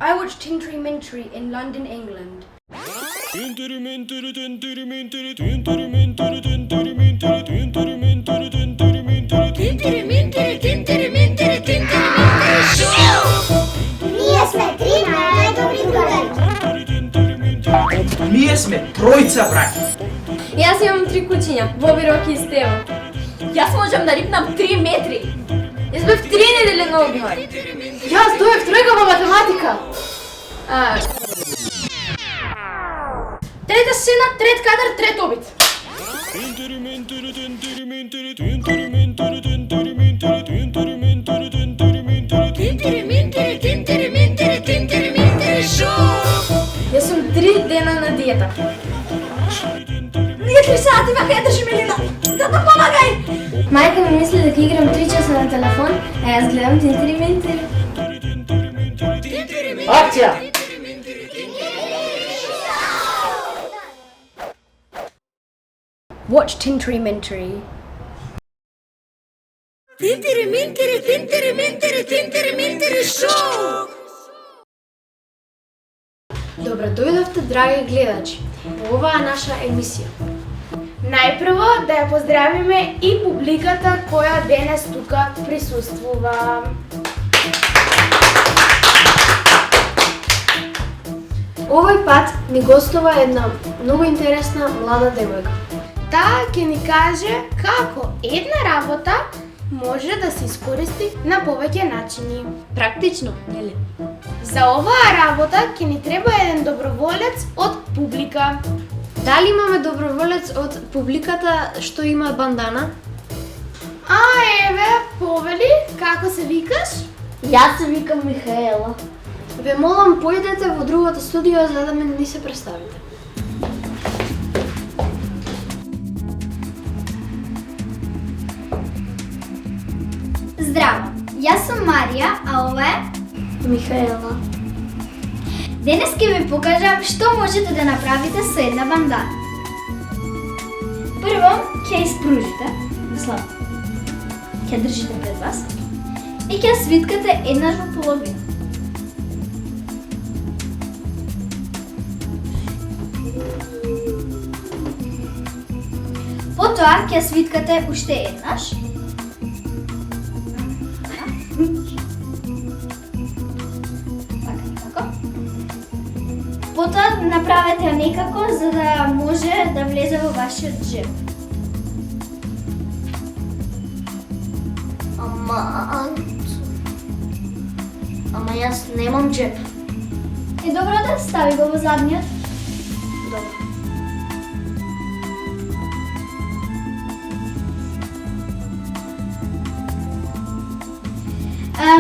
I watched Tintery Mintery in London, England. Ние сме три най-добри другари. Ние сме тројца браќа. Јас имам 3 кучиња, Боби, Роки и Стево. Јас можам да рипнам 3 метри. Јас бев 3 недели на одмор. Јас дојав тројка по математика. Трета сцена, трет кадар, трет обид. Јас сум 3 дена на диета. Ние 3 сати вака ја држи Милина. Тата, помагај! Мајка ми мисли дека играм 3 часа на телефон, а јас гледам Tintery Mintery. Акција! Watch Tintery Mintery. Tintery Mintery шоу! Добро дојдовте, драги гледачи, во оваа наша емисија. Најпрво да ја поздравиме и публиката која денес тука присуствува. Овој пат ни гостува една многу интересна млада девојка. Таа ќе ни каже како една работа може да се искористи на повеќе начини. Практично, нели? За оваа работа ќе ни треба еден доброволец од публика. Дали имаме доброволец од публиката што има бандана? А, еве, повели, како се викаш? Јас се викам Михаела. Ве молам, појдете во другото студио за да ме ни се представите. Здраво, јас сум Марија, а ова е Михаела. Денес ќе ви покажам што можете да направите со една бандана. Прво ќе испружите, слабо. Ќе држите пред вас и ќе свиткате еднаш во половина. Потоа ќе свиткате уште еднаш. Потоа направете некако за да може да влезе во вашиот джеб. Ама јас немам джеб. Е добро да стави го во задниот. Добро.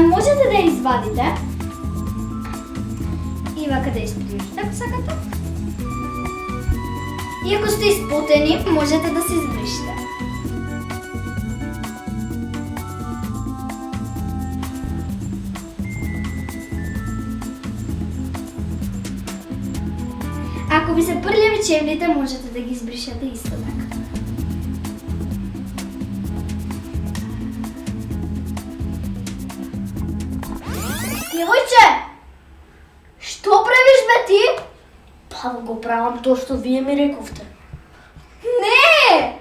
Можете да ја извадите и вака да испружите ако сакате. И ако сте испотени, можете да се избришите. Ако ви се прљави чевлите, можете да ги избришете исто така. Девојче, што правиш бе ти? Па го правам тоа што вие ми рековте. Не!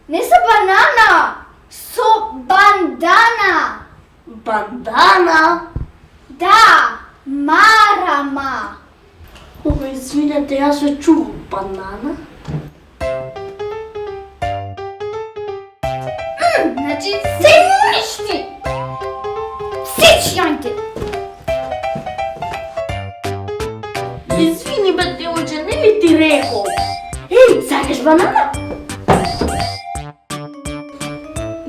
Не со банана! Со бандана! Бандана? Да! Марама! Ова, извинете, јас ве чувам. Бандана? Значи се уништи! Сич јајте! Извини бе, девојче, не ли ти реков? Еј, сакаш банана?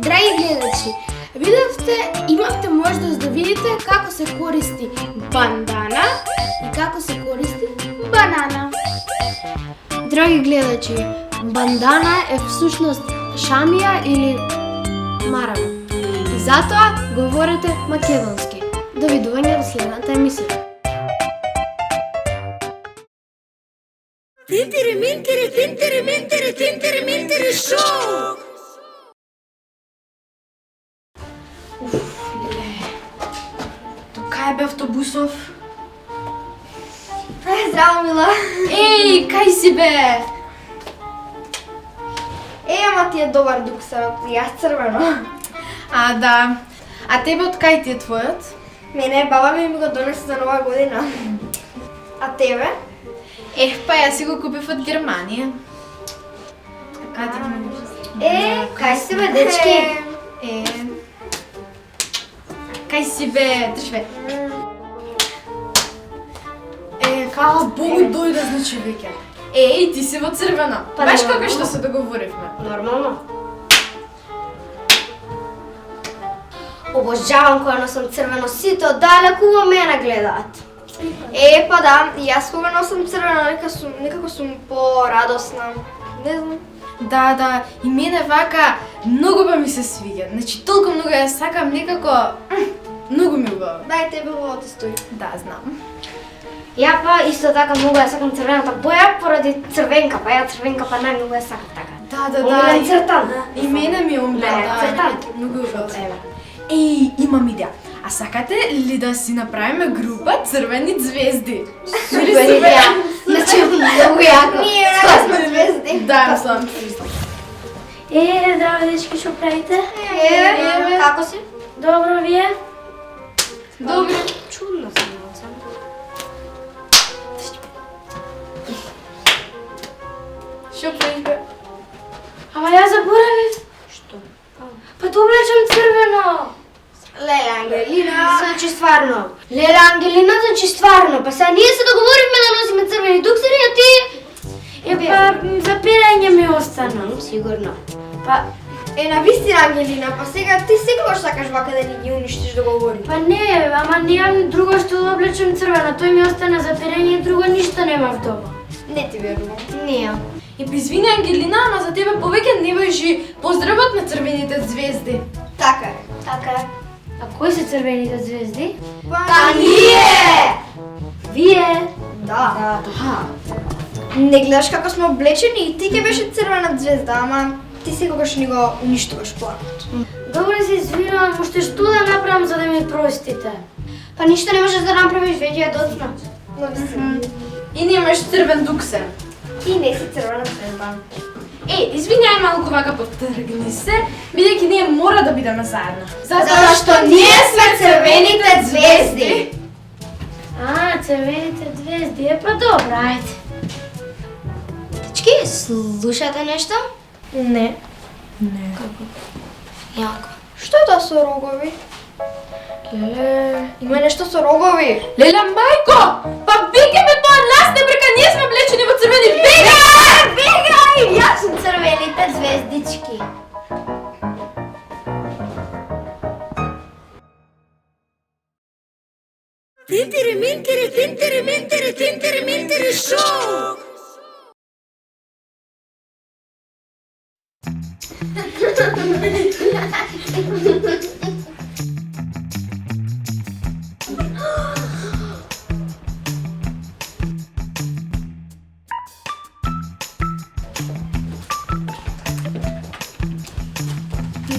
Драги гледачи, видовте, имавте можност да видите како се користи бандана и како се користи банана. Драги гледачи, бандана е всушност шамија или марама. И затоа говорите македонски. Довидување до следната емисија. Tintery Mintery шоу! Кај бе автобусов? здраво, мила. Ей, кај си бе? Ама ти е добар дуксерот, јас црвено. А, да. А тебе од кај ти е твојот? Мене баба ми го донесе за нова година. А тебе? Па јас си го купив од Германија. Така ти ми Кај си бе, дечки? Кај си бе? Држ бе. Фала Богу дојде значи веќе. Ти си во црвено. Па Баш нормално. како што се договоривме. Нормално. Обожавам кога носам црвено, сите оддалеку во мене гледаат. Па да, и јас кога носам црвено, некако сум порадосна. Не знам. Да, и мене вака многу ба ми се свиѓа. Значи толку многу ја сакам некако многу ми убаво. Дај тебе во ти стои. Да, знам. Ја па исто така многу ја сакам црвената боја поради црвенка, па ја црвенка па најмногу ја сакам така. Да. Омилен цртан. И мене ми е омилен, Не, да. цртан. Многу убаво. Еве. Имам идеја. А сакате ли да си направиме група црвени звезди? Супер идеја. Значи многу јако. Ние не сме звезди. Да, мислам. Здраво дечки, што правите? Како си? Добро вие? Добро. Чудно се носам. Што правиш бе? Ама ја заборавив. Што? Па да облечам црвено. Леле, Ангелина. Значи стварно. Леле Ангелина, значи стварно. Па сега ние се договоривме да носиме црвени дуксери, а ти... Па за пирање ми остана. Сигурно. Па На вистина, Ангелина, па сега ти секогаш сакаш вака да ни ги уништиш договори. Па не, ама немам друго што да облечем црвено. Тој ми остана за пирање и друго ништо немав дома. Не ти верувам. Не. Извини Ангелина, ама за тебе повеќе не важи поздравот на црвените звезди. Така е. Така е. А кои се црвените звезди? Па ние! Вие? Да. Не гледаш како сме облечени и ти ќе беше црвена звезда, ама ти секогаш ни го уништуваш планот. Добре се извинувам, уште што да направам за да ми простите? Па ништо не можеш да направиш, веќе е доцна. И немаш црвен дуксер. Ти не си црвена звезда. Извињај малку вака потргни се, бидејќи ние мора да бидеме заедно. Затоа што ние сме црвените звезди. Црвените звезди, па добро, ајде. Дечки, слушате нешто? Не. Јако. Што е тоа со рогови? Има нешто со рогови. Леле мајко, па веќе бе тоа нас не брека, ние сме облечени во црвени. Бегај! Јас сум црвените звездички.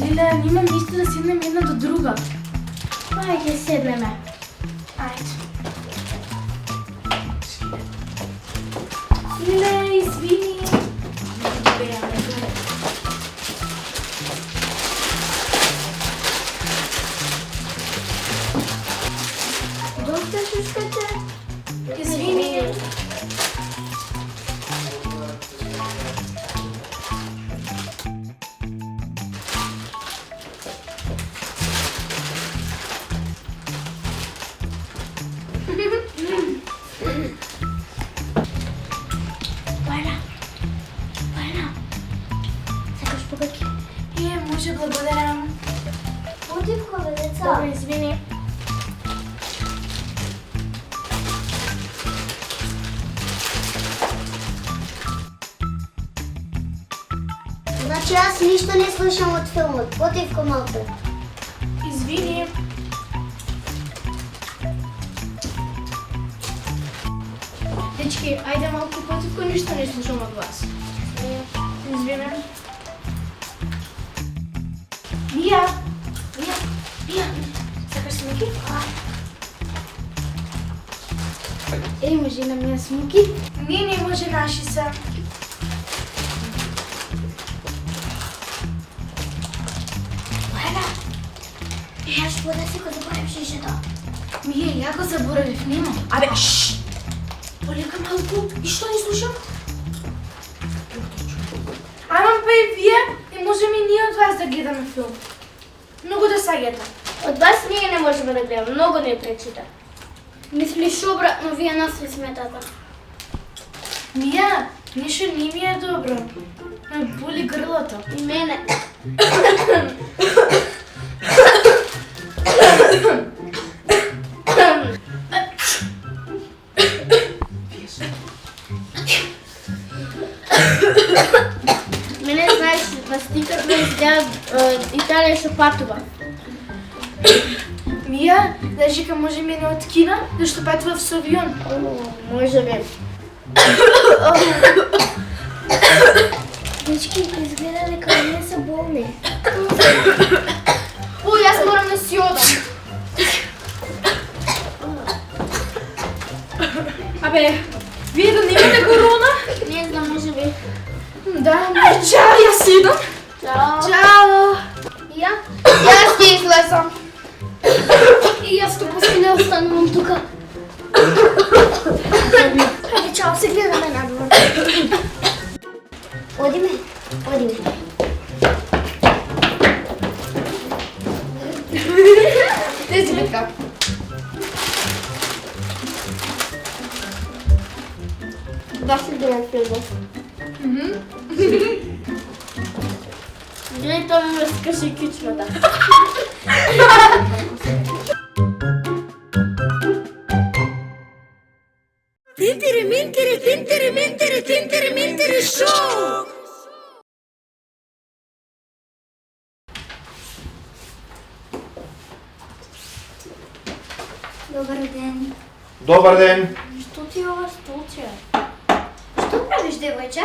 Леле, немам ништо да седнем една до друга. Ајде, седнеме. Ајде. Леле, извини. Доста шушкате? Извини. Сакаш побеки? Може, благодарам. Отивко, бе, деца. Добро, извини. Значи аз ништо не слушам од филмот. Отивко малку. Извини. Дечки, ајде малку потивко, ништо не слушам од вас. Извини. Мија, сакаш смеки? Ей, може на мене смуки? Не може наши са. Аз какво да си го забравим шишето? Мие, яко заборавив, нема. Абе, шш! Полека малко, и що не слушам? Ама па и вие, и можем и ние от вас да гледаме филм. Много да сагета. От вас ние не можем да гледаме, много не пречите. Мислиш обратно, вие нас ли сметата? Мия, нищо не ми е добро. Ме боли гърлото. И мене. Мене, знаеш, възникът ме издя Италия ще пътува. Мия, даже може ми не от кина, да ще пътува в Совион. Може би. Дечки, изгледа дека ние са болни. Ой, аз морам да си одам. Абе, вие да не имате корона? Не знам, може би. Да, чао, я си идам. Чао. Чао. Я? И аз ти излезам. И аз тук си не останувам тука. Хайде, чао, се гледаме надвор. Одиме, одиме. Тези битка. Да си гледам филма. Гледай, той ме разкъши кичмата. Тинтери, шоу! Добър ден. Добър ден! Що ти е ова столче? Що правиш, девойче?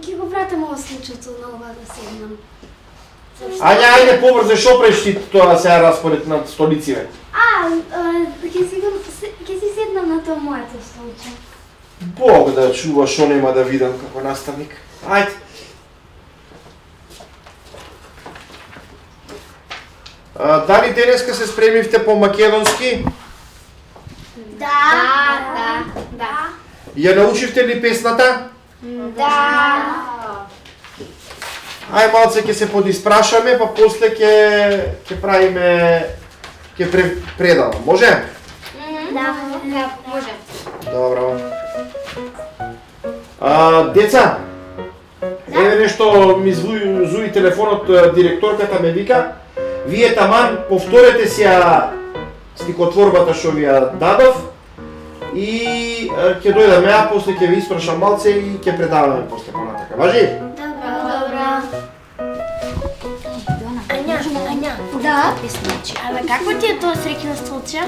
Ки го пратам ова случето на ова да седнам. Аня, айде побързо, шо правиш ти това сега разпоред на столици, бе? Ке си седнам на тоа моето столче. Бог да чува, шо нема да видам како наставник. Ајде. Дали денеска се спремивте по македонски? Да. Ја научивте ли песната? Да. Ај малце ќе се подиспрашаме, па после ќе правиме предавам. Може? Да, може. Добро. Деца, еве нешто ми зуи телефонот, директорката ме вика. Вие таман повторете си ја стикотворбата што ви ја дадов и ќе дојдам ја, после ќе ви испрашам малце и ќе предаваме после понатака. Важи? Добра. Аня. Да? Абе, какво ти е тоа среќна столче?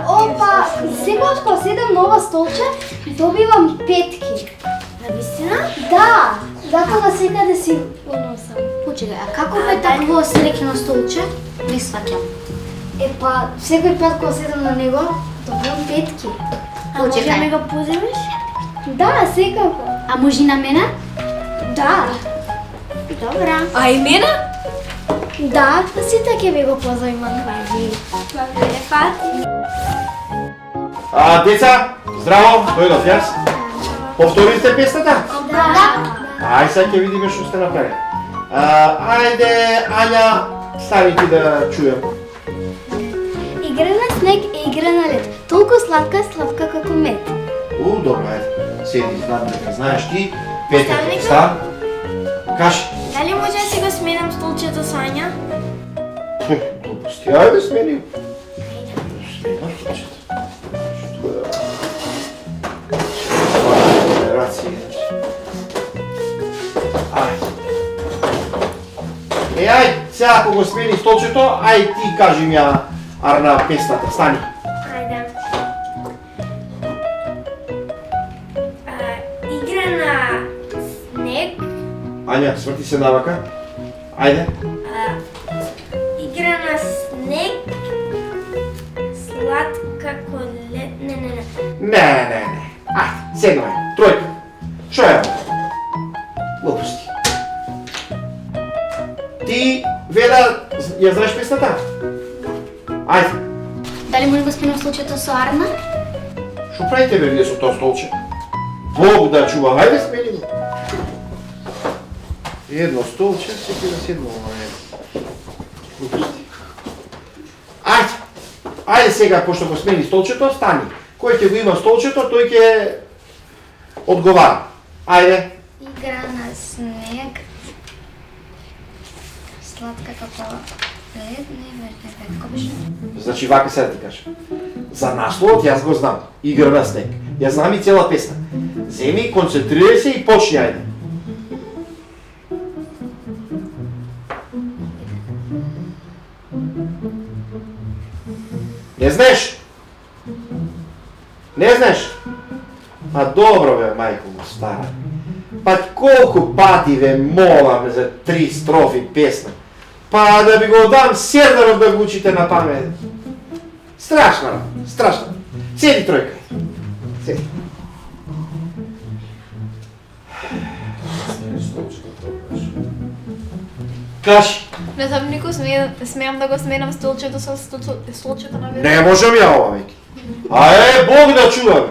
Опа, секогаш кога седам на ова столче, добивам петки. Навистина? Да, затоа на секаде си го носам. Почекай, а како бе такво среќно столче? Не сваќам. Па, секој пат кога седам на него, добивам петки. Може да ми го поземеш? Да, секако. А може и на мене? Да. Добра. А и мене? Да, сите ќе ви го позајмам. Важи. Деца, здраво, дојдов јас. Повторите песната? Да. Ај сега ќе видиме што сте направили. Ајде, Ања, стани ти да чуем. Игра на снег и игра на лед. Толку сладка како мед. Добро, ајде. Седи, знам дека знаеш ти. Петка, Наставнику? стан. Кажи. Дали може да си го сменам столчето с Аня? Глупости, ајде смени. Сменаш столчето. Ајде, сега ако го смени столчето, ај ти кажи ми ја Арна песната, стани. Ајде. Игра на снег. Ања, сврти се навака. Ајде. Игра на снег. Сладка коле... Не. Не. Ајде, седнувай. Тројка. Шо е ovo? Глупости. Ти, Веда, ја знаеш песната? Ајде. Дали може го сменам случајето со Арна? Шо правите бе вие со тоа столче? Бог да чува, ајде смени го. Едно столче, секи да седнува. Глупости. Ајде сега, пошто го смени столчето, стани. Кој ќе го има столчето, тој ќе одговара. Ајде. Игра на снег. Сладка како лед, не како беше. Значи, вака сега ти кажам. За насловот јас го знам. Игра на снег. Ја знам и цела песна. Земи, концентрирај се и почни, ајде. Не знаеш? Не знаеш? Па добро бе, мајко му стара. Па колку пати ве молам за 3 строфи песна. Па да би го дам Сердаров да го учите на памет. Страшно. Седи, Тројка. Седи. Кажи. Не знам, никој смеам да го сменам столчето со столчето на Веда. Не можам ја ова веќе. А Бог да чува бе.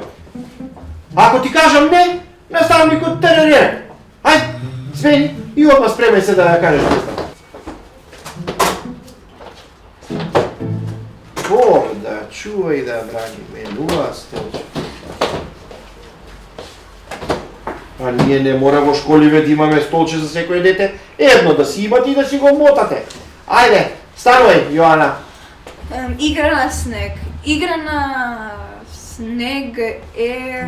Ако ти кажам не ставам никој терериран. Ајде, смени и одма спремај се да ја кажеш песната. Бог да чува и да браги менува столче. А ние не мора во школиве да имаме столче за секој дете. Едно да си имате и да си го мотате. Ајде, станувај, Јоана. Игра на снег. Игра на снег е...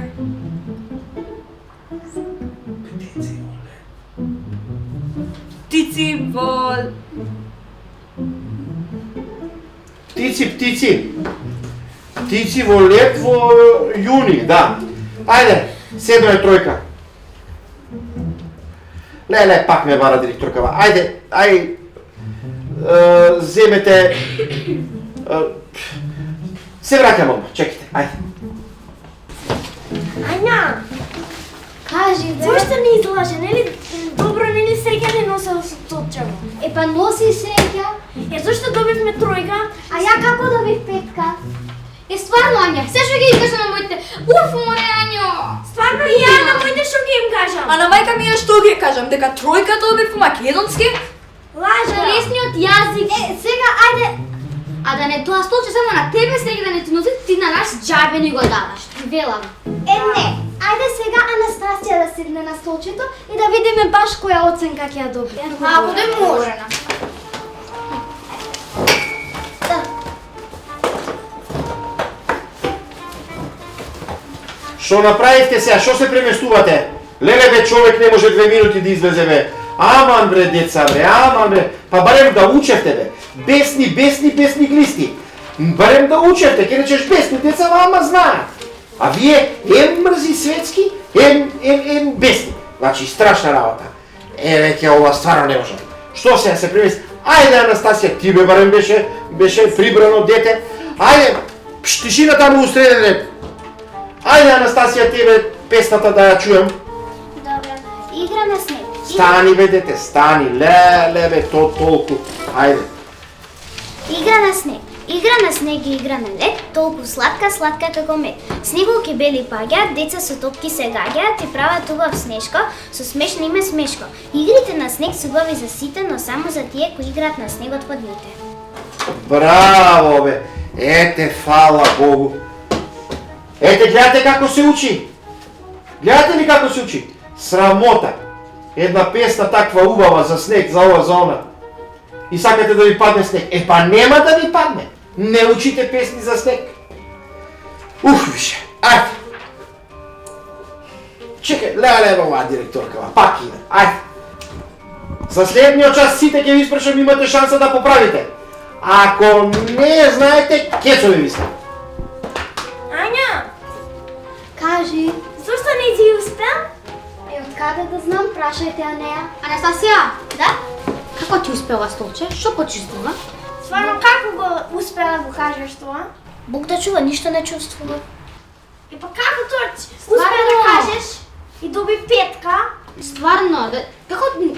Птици во... Птици. Птици во лет во јуни, да. Ајде, седнувај, Тројка. Леле, пак ме бара директоркава. Ајде, земете... Се враќам одма, чекайте, ајде. Ања! Кажи, бе. Зошто не излаже, нели? Добро, нели среќа не носела со столчево? Па носи среќа. Зошто добивме тројка? А ја како добив петка? Стварно, Ања, се што ги кажа на моите... Уф, море, Ањо! Стварно и ја на моите што ги им кажам. А на мајка ми ја што ги кажам, дека тројка добив македонски? Лажа. Лесниот јазик. Сега, ајде... А да не тоа столче само на тебе среќа да не ти носи, ти на нас џабе ни го даваш. Ти велам. Не. Ајде сега Анастасија да седне на столчето и да видиме баш која оценка ќе ја добие. Ако да може. Што направивте сега? Што се преместувате? Леле бе, човек не може 2 минути да излезе бе. Аман бре, деца бре, аман бре. Па барем да учевте бе. Бесни глисти. Барем да учевте, ке речеш бесни деца, ама знаат. А вие мрзи светски, бесни. Значи, страшна работа. Веќе ова стварно не може. Што сега се премести? Ајде, Анастасија, ти бе барем беше прибрано дете. Ајде, тишина таму у среден ред. Ајде, Анастасија, тебе песната да ја чуем. Добра. Игра на снег. Стани бе, дете, стани. Леле бе, то толку. Ајде. Игра на снег. Игра на снег и игра на лед, толку сладка како мед. Снеголки бели паѓаат, деца со топки се гаѓаат и прават убав снешко, со смешно име Смешко. Игрите на снег се убави за сите, но само за тие кои играат на снегот во дните. Браво бе. Ете, фала Богу. Ете, гледате како се учи. Гледате ли како се учи? Срамота. Една песна таква убава за снег, за ова, за она. И сакате да ви падне снег. Па нема да ви падне. Не учите песни за снег. Уф, више. Ајде. Чекај, леле, оваа директоркава. Пак иде. Ајде. За следниот час сите ќе ви испрашам, имате шанса да поправите. Ако не знаете, кецови ви сте. Ања, Кажи. зошто не ти успеа? Од каде да знам, прашајте ја неа. Анастасија, да? Како ти успела столче? Што почувствува? Стварно, како го успеа да го кажеш тоа? Бог да чува, ништо не чувствува. Па и доби 5. Стварно,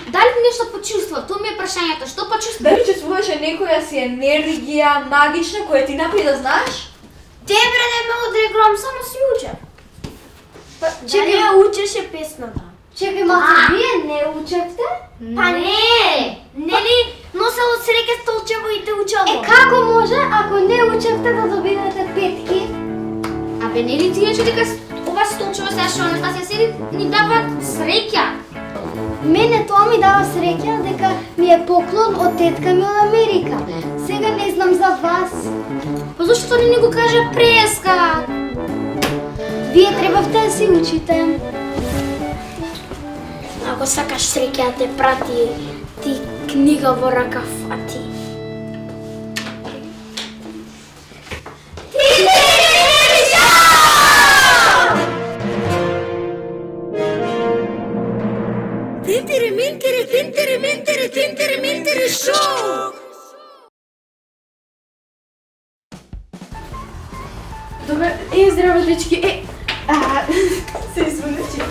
дали нешто почувствува? Тоа ми е прашањето, што почувствува? Дали чувствуваш некоја си енергија магична која ти напри да знаеш? Дебре, не ме удри гром, само си учев. Чекай, ја учеше песната. Чекай, малце, вие не учевте? Па не! Нели носело среќа столчево и те учело? Како може, ако не учевте да добивате 5? Абе, нели ти рече дека ова столчево сега што на нас ја седи ни дава среќа? Мене тоа ми дава среќа дека ми е поклон од тетка ми од Америка. Сега не знам за вас. Па зашто не го кажа преска? Вие требавте да си учите. Ако сакаш среќа да те прати, ти книга во рака фати. Добре, здраво дечки. Се извинете.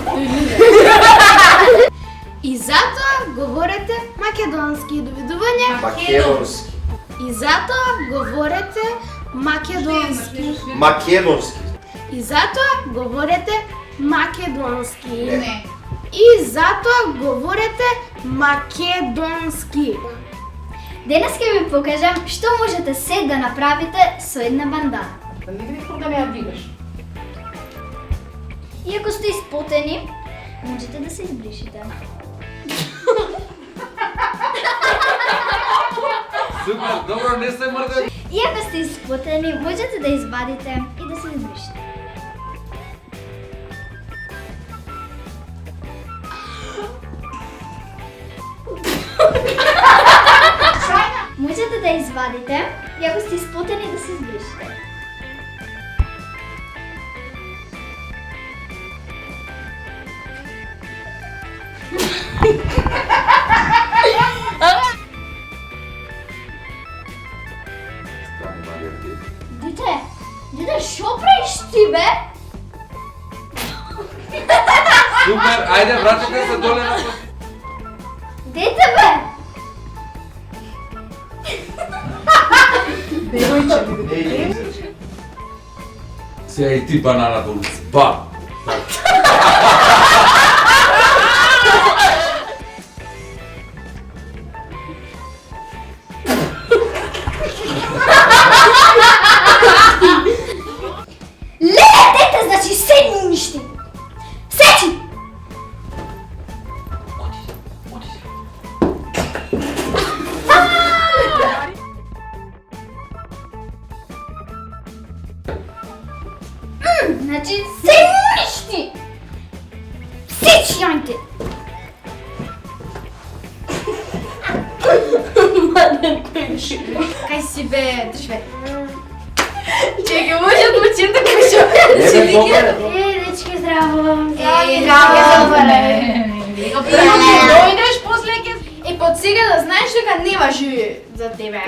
И затоа говорете македонски. Довидување. Македонски. И затоа говорете македонски. Македонски. И затоа говорете македонски. И затоа говорете македонски. Денес ќе ви покажам што можете се да направите со една бандана. Не видев да ме ја дигаш. И ако сте испотени, можете да се избришите. Супер, добро, не се мрда. И ако сте испотени, можете да извадите и да се избришите. Можете да извадите и ако сте испотени да се избришите. Дете, шо правиш ти, бе? Супер, ајде, вратете се доле на Дете, бе! Еј, Сега и ти банана долу. Ба! Леле, дете, значи седни уништи! Сети! Значи седни уништи! Сечи, јајте! Кај си бе, држбе. Чекай, може да учим да кажа. не бе, добре. Дечки, здраво. Дојдеш после ќе и под сега да знаеш дека не важи за тебе.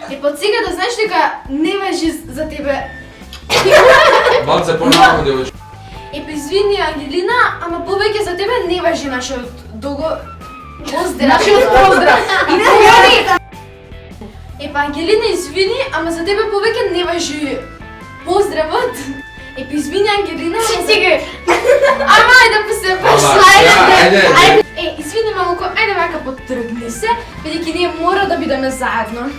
И под сега да знаеш дека не важи за тебе. Малце понапред, девојче. Извини, Ангелина, ама повеќе за тебе не важи нашиот поздрав. Нашиот поздрав. Извини. Ангелина, извини, ама за тебе повеќе не важи поздравот. Извини, Ангелина, ама за... Ама ајде па се пошла. Ајде. Извини, малку, ајде вака потргни се, бидејќи ние мора да бидеме заедно.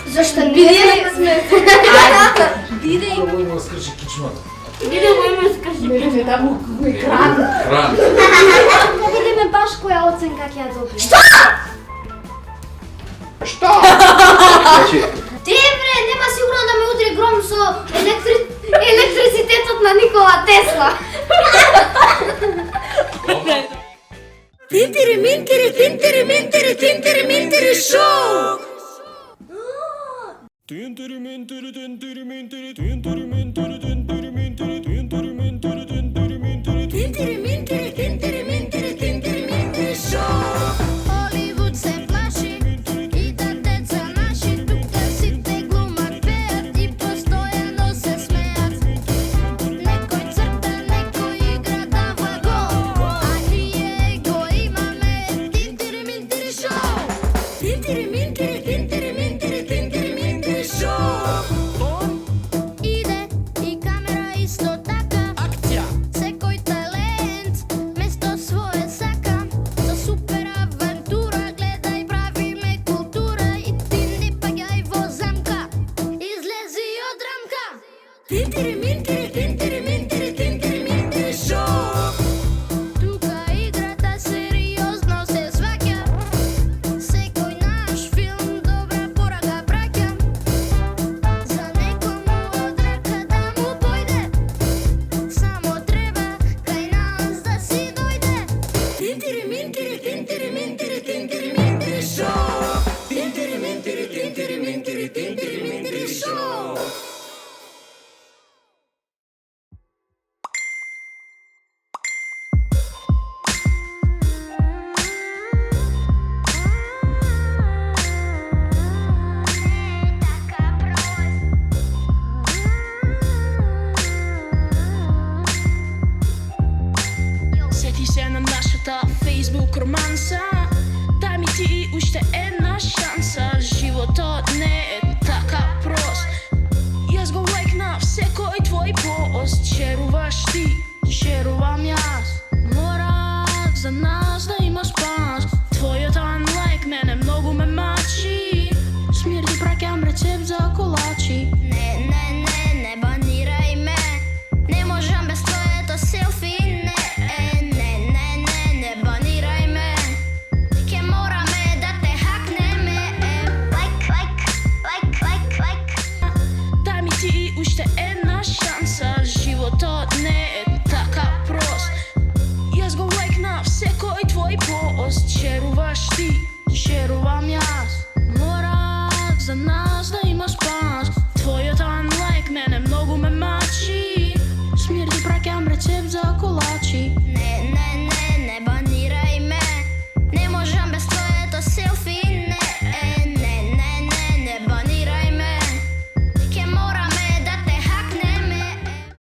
Зашто не Бидејќи сме... Ајде, бидејќи... Пробуј да скрши кичмата. Биде го има скажи. Не, таму екран. Хран. Да видиме баш која оценка ќе ја добие. Што? Значи, Дебре, нема сигурно да ме удри гром со електрицитетот на Никола Тесла. Холивуд се плаши и да деца наши тук сите глумат, пеат и постојано се смеат. Некој црта, некој игра, дава го romansa